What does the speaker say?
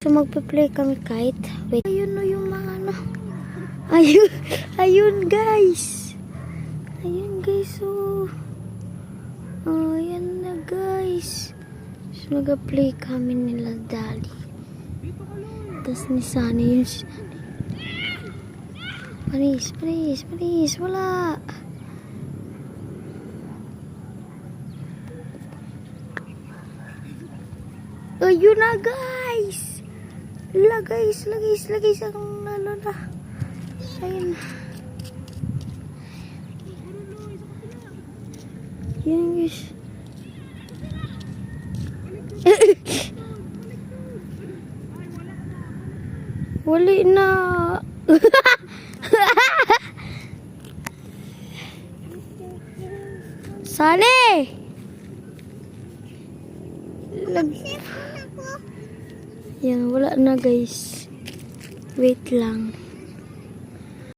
So magpe-play kami kahit. Wait. Ayun no yung mga ano. Ayun. Ayun guys. Ayun guys. Oh. Oh, ayan na guys. So mag-play kami nila Dali. Tapos ni Sunny yun. Paris, Paris, Paris. Wala. Ayun na guys. La guys, ang ano na. Ayun. Yan guys. Wali na. Sali. Yan, wala na guys. Wait lang.